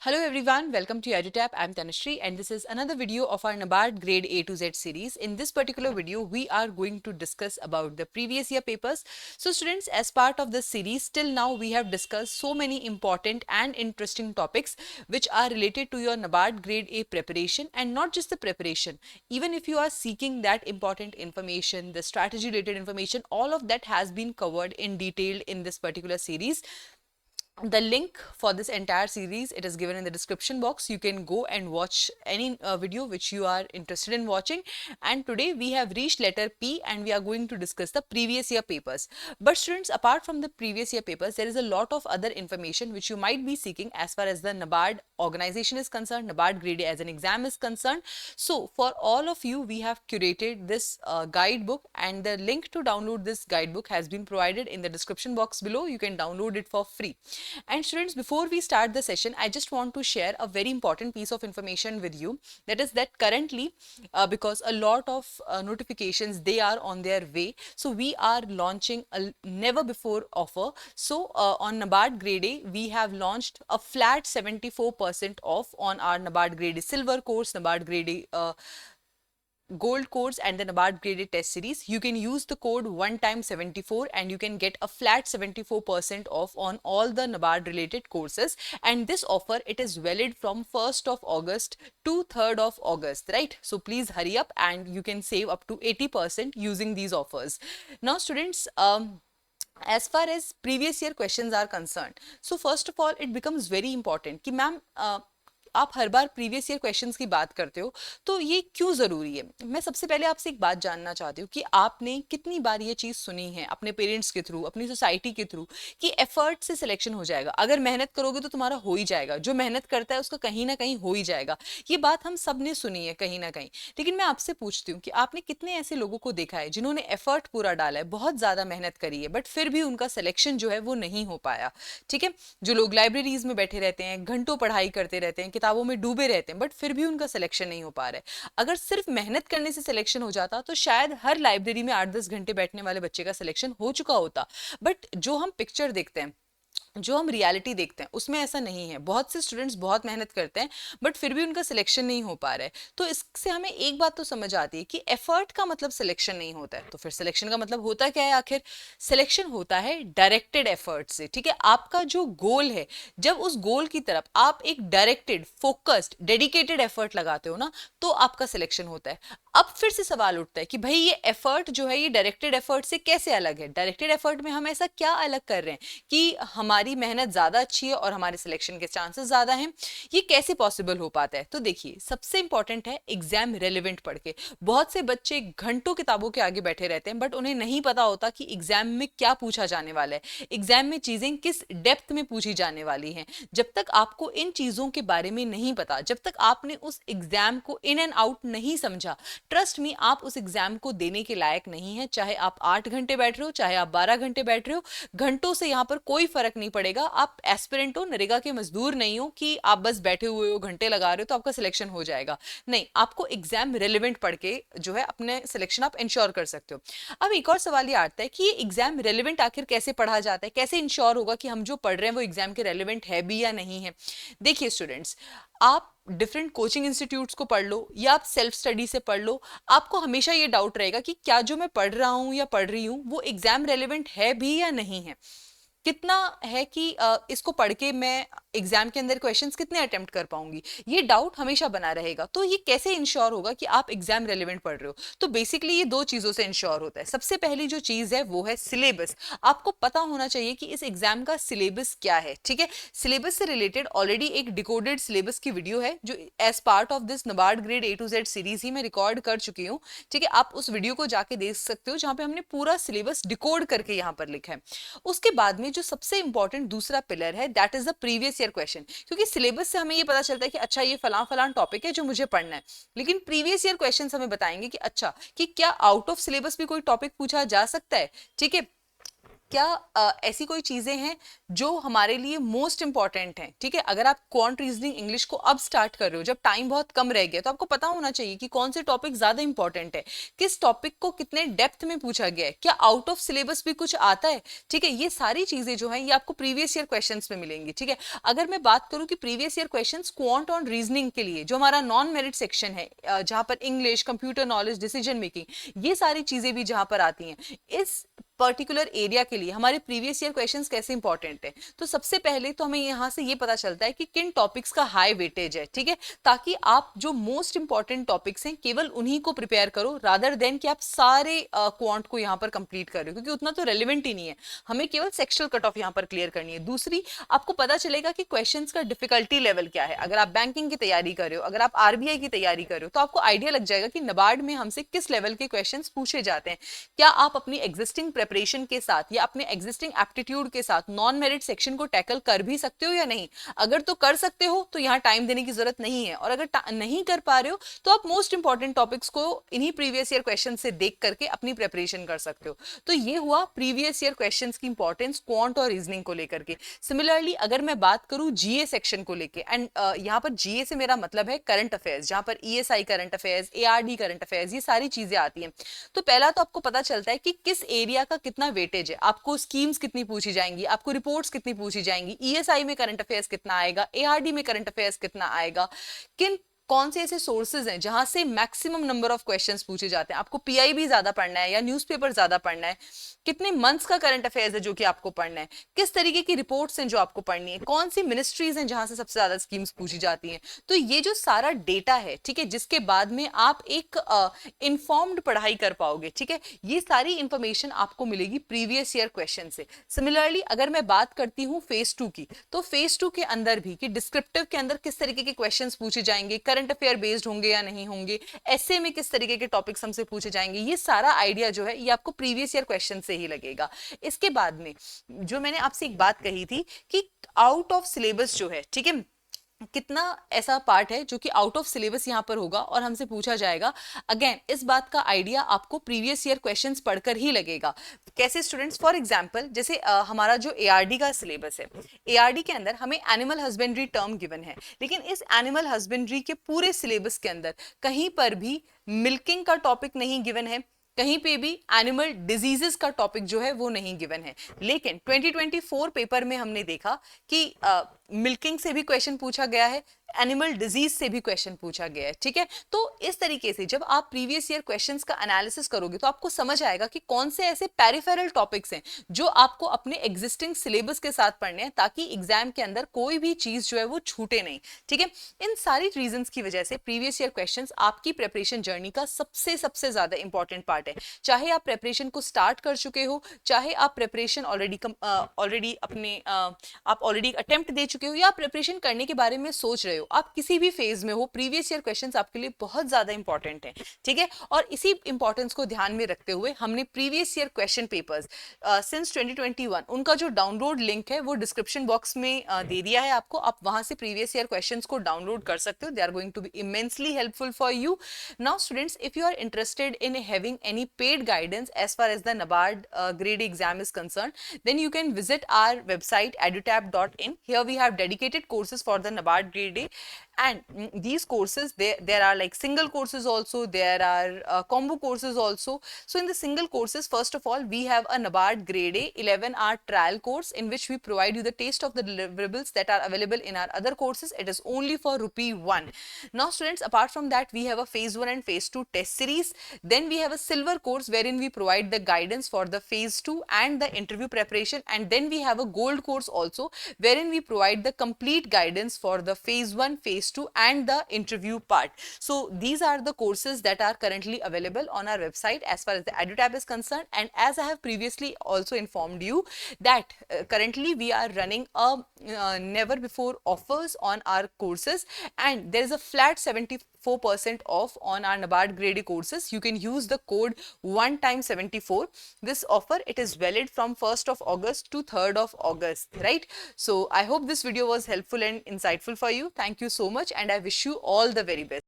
Hello everyone, welcome to EduTap. I'm Tanushree and this is another video of our NABARD Grade A to Z series. In this particular video, we are going to discuss about the previous year papers. So students, as part of this series, till now we have discussed so many important and interesting topics which are related to your NABARD Grade A preparation, and not just the preparation. Even if you are seeking that important information, the strategy related information, all of that has been covered in detail in this particular series. The link for this entire series, it is given in the description box. You can go and watch any video which you are interested in watching. And today we have reached letter P and we are going to discuss the previous year papers. But students, apart from the previous year papers, there is a lot of other information which you might be seeking as far as the NABARD organization is concerned, NABARD Grade A as an exam is concerned. So for all of you, we have curated this guidebook, and the link to download this guidebook has been provided in the description box below. You can download it for free. And students, before we start the session, I just want to share a very important piece of information with you. That is that currently, because a lot of notifications, they are on their way. So we are launching a never before offer. So on NABARD Grade A, we have launched a flat 74% off on our NABARD Grade A Silver course, NABARD Grade A Gold course and the NABARD graded test series. You can use the code one time 74 and you can get a flat 74% off on all the NABARD related courses. And this offer, it is valid from 1st of August to 3rd of August, right? So please hurry up and you can save up to 80% using these offers. Now students, as far as previous year questions are concerned, so first of all, it becomes very important कि ma'am आप हर बार previous year questions की बात करते हो, तो ये क्यों ज़रूरी है। मैं सबसे पहले आपसे एक बात जानना चाहती हूँ कि आपने कितनी बार ये चीज़ सुनी है अपने पेरेंट्स के थ्रू, अपनी सोसाइटी के थ्रू, कि एफर्ट से सिलेक्शन हो जाएगा, अगर मेहनत करोगे तो तुम्हारा हो ही जाएगा, जो मेहनत करता है उसका कहीं ना कहीं हो ही जाएगा। ये बात हम सब ने सुनी है कहीं ना कहीं। लेकिन मैं आपसे पूछती हूँ कि आपने कितने ऐसे लोगों को देखा है जिन्होंने एफर्ट पूरा डाला है, बहुत ज़्यादा मेहनत करी है, बट फिर भी उनका सिलेक्शन जो है वो नहीं हो पाया। ठीक है, जो लोग लाइब्रेरीज में बैठे रहते हैं, घंटों पढ़ाई करते रहते हैं, किताबों में डूबे रहते हैं, बट फिर भी उनका सिलेक्शन नहीं हो पा रहा है। अगर सिर्फ मेहनत करने से सिलेक्शन हो जाता तो शायद हर लाइब्रेरी में 8-10 घंटे बैठने वाले बच्चे का सिलेक्शन हो चुका होता। बट जो हम पिक्चर देखते हैं, जो हम रियलिटी देखते हैं, उसमें ऐसा नहीं है। बहुत से स्टूडेंट्स बहुत मेहनत करते हैं बट फिर भी उनका सिलेक्शन नहीं हो पा रहा है। तो इससे हमें एक बात तो समझ आती है कि एफर्ट का मतलब सिलेक्शन नहीं होता है। तो फिर सिलेक्शन का मतलब होता क्या है आखिर? सिलेक्शन होता है डायरेक्टेड एफर्ट से। ठीक है, आपका जो गोल है, जब उस गोल की तरफ आप एक डायरेक्टेड, फोकस्ड, डेडिकेटेड एफर्ट लगाते हो ना, तो आपका सिलेक्शन होता है। अब फिर से सवाल उठता है कि भाई ये एफर्ट जो है, ये डायरेक्टेड एफर्ट से कैसे अलग है? डायरेक्टेड एफर्ट में हम ऐसा क्या अलग कर रहे हैं कि हमारी मेहनत ज्यादा अच्छी है और हमारे सिलेक्शन के चांसेस ज्यादा हैं? ये कैसे पॉसिबल हो पाता है? तो देखिए, सबसे इंपॉर्टेंट है एग्जाम रेलिवेंट पढ़ के। बहुत से बच्चे घंटों किताबों के आगे बैठे रहते हैं बट उन्हें नहीं पता होता कि एग्जाम में क्या पूछा जाने वाला है, एग्जाम में चीजें किस डेप्थ में पूछी जाने वाली हैं। जब तक आपको इन चीजों के बारे में नहीं पता, जब तक आपने उस एग्जाम को इन एंड आउट नहीं समझा, ट्रस्ट मी, आप उस एग्जाम को देने के लायक नहीं है। चाहे आप 8 घंटे बैठ रहे हो, चाहे आप 12 घंटे बैठ रहे हो, घंटों से यहाँ पर कोई फर्क नहीं पड़ेगा। आप एस्पिरेंट हो, नरेगा के मजदूर नहीं हो कि आप बस बैठे हुए हो, घंटे लगा रहे हो तो आपका सिलेक्शन हो जाएगा। नहीं, आपको एग्जाम रेलिवेंट पढ़ के जो है अपने सिलेक्शन आप इंश्योर कर सकते हो। अब एक और सवाल ये आता है कि ये एग्जाम रेलिवेंट आखिर कैसे पढ़ा जाता है, कैसे इंश्योर होगा कि हम जो पढ़ रहे हैं वो एग्जाम के रेलिवेंट है भी या नहीं है? देखिए स्टूडेंट्स, आप डिफरेंट कोचिंग इंस्टीट्यूट्स को पढ़ लो या आप सेल्फ स्टडी से पढ़ लो, आपको हमेशा ये डाउट रहेगा कि क्या जो मैं पढ़ रहा हूं या पढ़ रही हूं वो एग्जाम रेलेवेंट है भी या नहीं है। कितना है कि इसको पढ़ के मैं एग्जाम के अंदर क्वेश्चंस कितने अटेम्प्ट कर पाऊंगी, ये डाउट हमेशा बना रहेगा। तो ये कैसे इंश्योर होगा कि आप एग्जाम रेलेवेंट पढ़ रहे हो? तो बेसिकली ये दो चीजों से इंश्योर होता है। सबसे पहली जो चीज है वो है सिलेबस। आपको पता होना चाहिए कि इस एग्जाम का सिलेबस क्या है। ठीक है, सिलेबस से रिलेटेड ऑलरेडी एक डिकोडेड सिलेबस की वीडियो है जो as part of this NABARD grade A to Z series ही मैं रिकॉर्ड कर चुकी हूँ। ठीक है, आप उस वीडियो को जाके देख सकते हो जहां पे हमने पूरा सिलेबस डिकोड करके यहाँ पर लिखा है। उसके बाद में जो सबसे इंपॉर्टेंट दूसरा पिलर है, that is the previous year question. क्योंकि सिलेबस से हमें ये पता चलता है कि अच्छा ये फलां फलां टॉपिक है जो मुझे पढ़ना है, लेकिन प्रीवियस ईयर क्वेश्चन हमें बताएंगे कि अच्छा कि क्या आउट ऑफ सिलेबस भी कोई टॉपिक पूछा जा सकता है। ठीक है, क्या ऐसी कोई चीजें हैं जो हमारे लिए मोस्ट इंपॉर्टेंट हैं, ठीक है। अगर आप क्वांट रीजनिंग इंग्लिश को अब स्टार्ट कर रहे हो, जब टाइम बहुत कम रह गया, तो आपको पता होना चाहिए कि कौन से टॉपिक ज्यादा इंपॉर्टेंट है, किस टॉपिक को कितने डेप्थ में पूछा गया है, क्या आउट ऑफ सिलेबस भी कुछ आता है, ठीक है। ये सारी चीजें जो है ये आपको प्रीवियस ईयर क्वेश्चंस में मिलेंगी, ठीक है। अगर मैं बात करूं कि प्रीवियस ईयर क्वेश्चंस क्वांट और रीजनिंग के लिए जो हमारा नॉन मेरिट सेक्शन है, जहां पर English, computer knowledge, decision making, ये सारी चीजें भी जहां पर आती हैं, इस पर्टिकुलर एरिया के लिए हमारे प्रीवियस ईयर क्वेश्चंस कैसे इंपॉर्टेंट है। तो सबसे पहले तो हमें यहां से ये पता चलता है कि किन टॉपिक्स का हाई वेटेज है, ठीक है, ताकि आप जो मोस्ट इंपॉर्टेंट टॉपिक्स हैं केवल उन्हीं को प्रिपेयर करो, रादर देन कि आप सारे क्वांट को यहां पर कंप्लीट कर रहे हो, क्योंकि उतना तो रेलिवेंट ही नहीं है। हमें केवल सेक्शनल कट ऑफ यहां पर क्लियर करनी है। दूसरी, आपको पता चलेगा कि क्वेश्चंस का डिफिकल्टी लेवल क्या है। अगर आप बैंकिंग की तैयारी कर रहे हो, अगर आप आरबीआई की तैयारी कर रहे हो, तो आपको आइडिया लग जाएगा कि नबार्ड में हमसे किस लेवल के क्वेश्चंस पूछे जाते हैं। क्या आप अपनी एग्जिस्टिंग प्रिपरेशन के साथ या अपने एग्जिस्टिंग एप्टीट्यूड के साथ नॉन मेरिट सेक्शन को टैकल कर भी सकते हो या नहीं। अगर तो कर सकते हो तो यहाँ टाइम देने की जरूरत नहीं है, और अगर नहीं कर पा रहे हो तो आप मोस्ट इंपॉर्टेंट टॉपिक्स को इन्हीं प्रीवियस ईयर क्वेश्चन से देख करके अपनी प्रिपरेशन कर सकते हो। तो ये हुआ प्रीवियस ईयर क्वेश्चन की इंपॉर्टेंस क्वांट और रीजनिंग को लेकर के। सिमिलरली अगर मैं बात करूं जीए सेक्शन को लेकर, एंड यहाँ पर जीए से मेरा मतलब है करंट अफेयर्स, जहां पर ESI current affairs, ARD current affairs, ये सारी चीजें आती हैं। तो पहला तो आपको पता चलता है कि किस एरिया का कितना वेटेज है, आपको स्कीम्स कितनी पूछी जाएंगी, आपको रिपोर्ट्स कितनी पूछी जाएंगी, ईएसआई में करंट अफेयर्स कितना आएगा, एआरडी में करंट अफेयर्स कितना आएगा, किन कौन से ऐसे सोर्सेज हैं जहां से मैक्सिमम नंबर ऑफ क्वेश्चंस पूछे जाते हैं, आपको पीआईबी ज्यादा पढ़ना है या न्यूज़पेपर ज्यादा पढ़ना है, कितने मंथ्स का करंट अफेयर्स है जो कि आपको पढ़ना है, किस तरीके की रिपोर्ट्स हैं जो आपको पढ़नी है, कौन सी मिनिस्ट्रीज हैं जहां से सबसे ज्यादा स्कीम्स पूछी जाती हैं। तो ये जो सारा डेटा है, ठीक है, जिसके बाद में आप एक इन्फॉर्म्ड पढ़ाई कर पाओगे, ठीक है, ये सारी इंफॉर्मेशन आपको मिलेगी प्रीवियस ईयर क्वेश्चन से। सिमिलरली अगर मैं बात करती हूँ फेज 2 की, तो फेज 2 के अंदर भी कि डिस्क्रिप्टिव के अंदर किस तरीके के क्वेश्चन पूछे जाएंगे, करंट अफेयर बेस्ड होंगे या नहीं होंगे, ऐसे में किस तरीके के टॉपिक्स हमसे पूछे जाएंगे, ये सारा आइडिया जो है ये आपको प्रीवियस ईयर क्वेश्चन से ही लगेगा। इसके बाद में जो मैंने आपसे एक बात कही थी कि आउट ऑफ सिलेबस जो है, ठीक है, कितना ऐसा पार्ट है जो कि आउट ऑफ सिलेबस यहां पर होगा और हमसे पूछा जाएगा। अगेन इस बात का आइडिया आपको प्रीवियस ईयर क्वेश्चंस पढ़कर ही लगेगा। कैसे स्टूडेंट्स, फॉर एग्जांपल जैसे हमारा जो एआरडी का सिलेबस है, एआरडी के अंदर हमें एनिमल हस्बेंड्री टर्म गिवन है, लेकिन इस एनिमल हस्बेंड्री के पूरे सिलेबस के अंदर कहीं पर भी मिल्किंग का टॉपिक नहीं गिवन है, कहीं पे भी एनिमल डिजीजेस का टॉपिक जो है वो नहीं गिवन है। लेकिन 2024 पेपर में हमने देखा कि मिल्किंग से भी क्वेश्चन पूछा गया है, एनिमल डिजीज से भी क्वेश्चन पूछा गया है, ठीक है। तो इस तरीके से जब आप प्रीवियस ईयर क्वेश्चंस का एनालिसिस करोगे तो आपको समझ आएगा कि कौन से ऐसे पेरिफेरल टॉपिक्स हैं जो आपको अपने एग्जिस्टिंग सिलेबस के साथ पढ़ने हैं, ताकि एग्जाम के अंदर कोई भी चीज जो है वो छूटे नहीं, ठीक है। इन सारी रीजंस की वजह से प्रीवियस ईयर क्वेश्चंस आपकी प्रेपरेशन जर्नी का सबसे सबसे ज्यादा इंपॉर्टेंट पार्ट है। चाहे आप प्रेपरेशन को स्टार्ट कर चुके हो, चाहे आप प्रेपरेशन ऑलरेडी अपने आप ऑलरेडी अटेम्प्ट दे चुके हो, या प्रिपरेशन करने के बारे में सोच रहे हो, आप किसी भी फेज में हो, प्रीवियस ईयर क्वेश्चंस आपके लिए बहुत ज्यादा इंपॉर्टेंट हैं, ठीक है। और इसी इंपॉर्टेंस को ध्यान में रखते हुए हमने previous year question papers since 2021 उनका जो डाउनलोड लिंक है वो डिस्क्रिप्शन बॉक्स में दे दिया है आपको। आप वहां से प्रीवियस ईयर क्वेश्चंस को डाउनलोड कर सकते हो। They are going to be immensely helpful for you. Now students, if you are interested in having any paid guidance as far as the NABARD grade exam is concerned, then you can visit our website edutab.in. Here we have dedicated courses for the NABARD grade A, and these courses, there are like single courses also, there are combo courses also. So in the single courses, first of all we have a NABARD grade A 11-hour trial course in which we provide you the taste of the deliverables that are available in our other courses. It is only for ₹1. Now students, apart from that we have a phase 1 and phase 2 test series. Then we have a silver course wherein we provide the guidance for the phase 2 and the interview preparation, and then we have a gold course also wherein we provide the complete guidance for the phase 1, phase 2 and the interview part. So these are the courses that are currently available on our website as far as the EduTab is concerned. And as I have previously also informed you that currently we are running a never before offers on our courses, and there is a flat 74% off on our NABARD grade A courses. You can use the code 1time74. This offer, it is valid from 1st of August to 3rd of August, right? So I hope this video was helpful and insightful for you. Thank you so much, and I wish you all the very best.